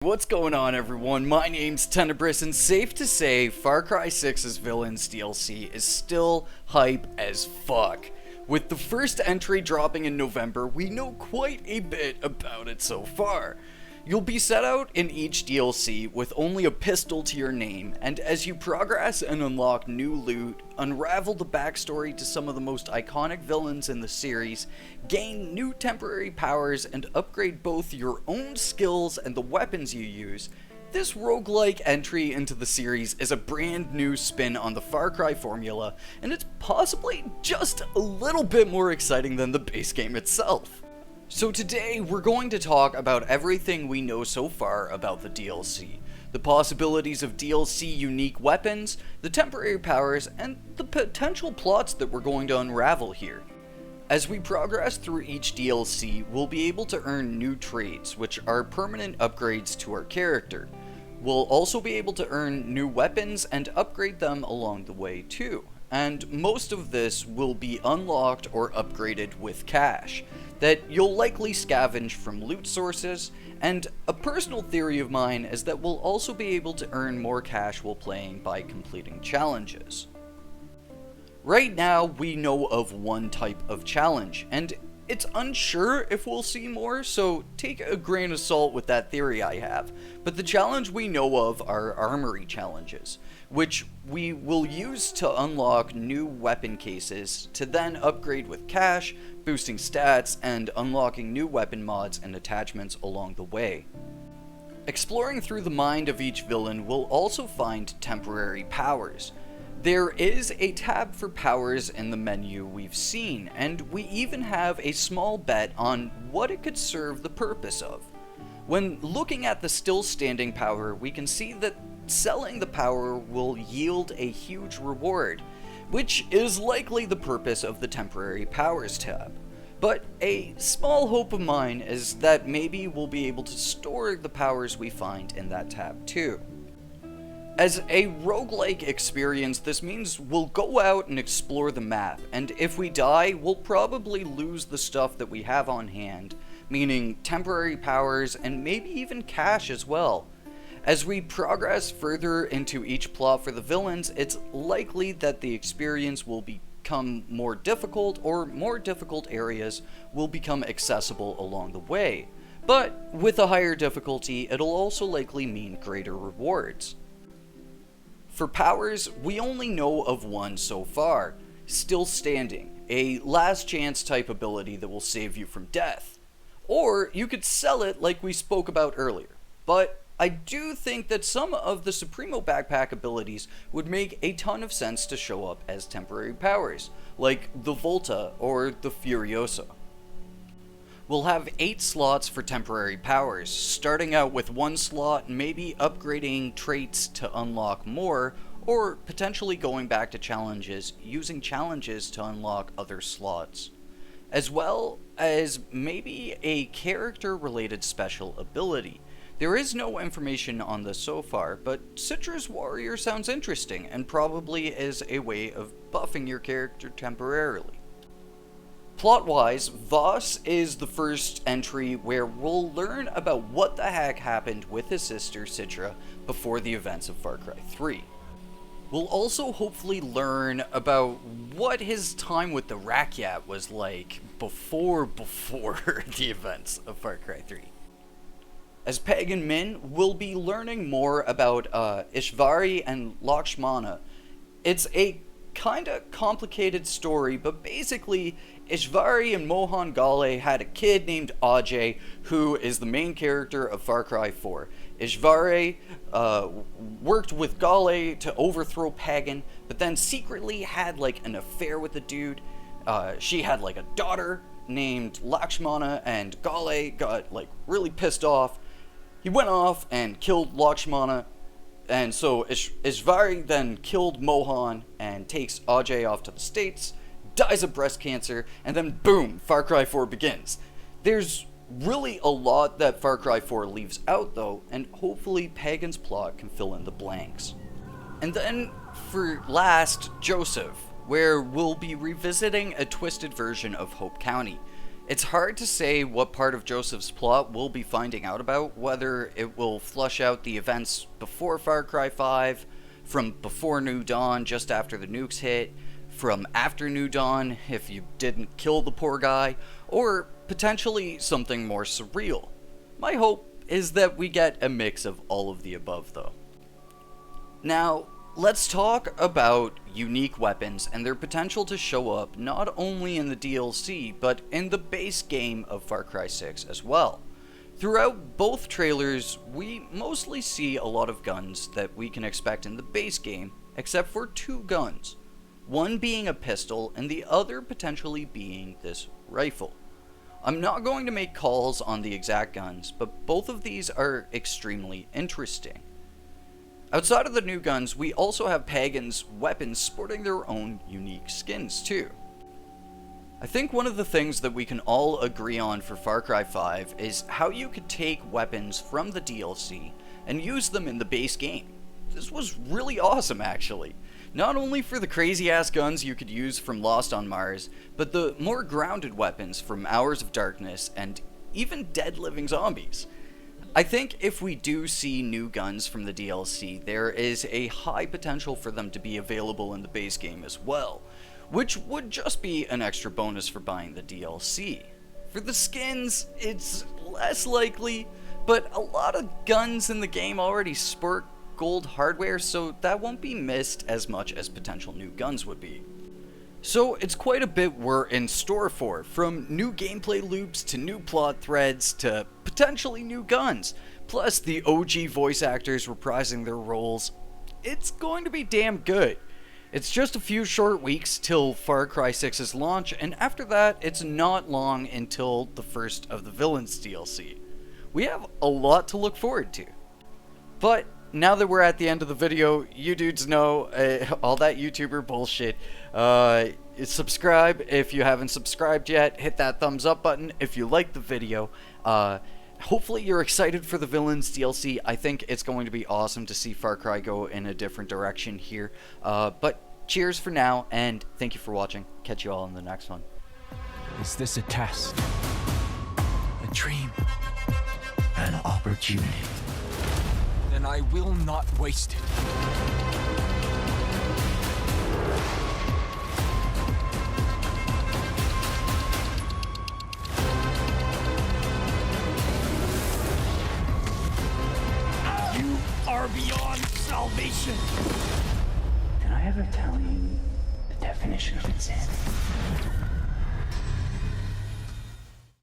What's going on, everyone? My name's Tenebrous, and safe to say, Far Cry 6's Villains DLC is still hype as fuck. With the first entry dropping in November, we know quite a bit about it so far. You'll be set out in each DLC with only a pistol to your name, and as you progress and unlock new loot, unravel the backstory to some of the most iconic villains in the series, gain new temporary powers, and upgrade both your own skills and the weapons you use, this roguelike entry into the series is a brand new spin on the Far Cry formula, and it's possibly just a little bit more exciting than the base game itself. So today, we're going to talk about everything we know so far about the DLC. The possibilities of DLC unique weapons, the temporary powers, and the potential plots that we're going to unravel here. As we progress through each DLC, we'll be able to earn new traits, which are permanent upgrades to our character. We'll also be able to earn new weapons and upgrade them along the way too. And most of this will be unlocked or upgraded with cash that you'll likely scavenge from loot sources, and a personal theory of mine is that we'll also be able to earn more cash while playing by completing challenges. Right now, we know of one type of challenge, and it's unsure if we'll see more, so take a grain of salt with that theory I have. But the challenge we know of are armory challenges, which we will use to unlock new weapon cases to then upgrade with cash, boosting stats, and unlocking new weapon mods and attachments along the way. Exploring through the mind of each villain, we'll also find temporary powers. There is a tab for powers in the menu we've seen, and we even have a small bet on what it could serve the purpose of. When looking at the still standing power, we can see that selling the power will yield a huge reward, which is likely the purpose of the temporary powers tab. But a small hope of mine is that maybe we'll be able to store the powers we find in that tab too. As a roguelike experience, this means we'll go out and explore the map, and if we die, we'll probably lose the stuff that we have on hand, meaning temporary powers and maybe even cash as well. As we progress further into each plot for the villains, it's likely that the experience will become more difficult, or more difficult areas will become accessible along the way. But with a higher difficulty, it'll also likely mean greater rewards. For powers, we only know of one so far, Still Standing, a last chance type ability that will save you from death. Or you could sell it like we spoke about earlier, but I do think that some of the Supremo backpack abilities would make a ton of sense to show up as temporary powers, like the Volta or the Furiosa. We'll have 8 slots for temporary powers, starting out with 1 slot, maybe upgrading traits to unlock more, or potentially going back to challenges, using challenges to unlock other slots. As well as maybe a character-related special ability. There is no information on this so far, but Citrus Warrior sounds interesting, and probably is a way of buffing your character temporarily. Plot-wise, Voss is the first entry where we'll learn about what the heck happened with his sister Citra before the events of Far Cry 3. We'll also hopefully learn about what his time with the Rakyat was like before the events of Far Cry 3. As Pagan Min, we'll be learning more about Ishvari and Lakshmana. It's a kinda complicated story, but basically Ishvari and Mohan Ghale had a kid named Ajay, who is the main character of Far Cry 4. Ishvari worked with Ghale to overthrow Pagan, but then secretly had like an affair with the dude. She had like a daughter named Lakshmana, and Ghale got like really pissed off. He went off and killed Lakshmana, and so Ishvari then killed Mohan and takes Ajay off to the States, dies of breast cancer, and then boom, Far Cry 4 begins. There's really a lot that Far Cry 4 leaves out though, and hopefully Pagan's plot can fill in the blanks. And then for last, Joseph, where we'll be revisiting a twisted version of Hope County. It's hard to say what part of Joseph's plot we'll be finding out about, whether it will flush out the events before Far Cry 5, from before New Dawn just after the nukes hit, from after New Dawn if you didn't kill the poor guy, or potentially something more surreal. My hope is that we get a mix of all of the above though. Now, let's talk about unique weapons and their potential to show up not only in the DLC, but in the base game of Far Cry 6 as well. Throughout both trailers, we mostly see a lot of guns that we can expect in the base game, except for two guns. One being a pistol, and the other potentially being this rifle. I'm not going to make calls on the exact guns, but both of these are extremely interesting. Outside of the new guns, we also have Pagan's weapons sporting their own unique skins too. I think one of the things that we can all agree on for Far Cry 5 is how you could take weapons from the DLC and use them in the base game. This was really awesome actually. Not only for the crazy ass guns you could use from Lost on Mars, but the more grounded weapons from Hours of Darkness and even Dead Living Zombies. I think if we do see new guns from the DLC, there is a high potential for them to be available in the base game as well, which would just be an extra bonus for buying the DLC. For the skins, it's less likely, but a lot of guns in the game already sport gold hardware, so that won't be missed as much as potential new guns would be. So it's quite a bit we're in store for, from new gameplay loops to new plot threads to potentially new guns, plus the OG voice actors reprising their roles. It's going to be damn good. It's just a few short weeks till Far Cry 6's launch, and after that, it's not long until the first of the Villains DLC. We have a lot to look forward to. But now that we're at the end of the video, you dudes know all that YouTuber bullshit. Subscribe if you haven't subscribed yet. Hit that thumbs up button if you liked the video. Hopefully you're excited for the Villains DLC. I think it's going to be awesome to see Far Cry go in a different direction here. But cheers for now, and thank you for watching. Catch you all in the next one. Is this a test? A dream? An opportunity? Then I will not waste it. You are beyond salvation. Did I ever tell you the definition of insanity?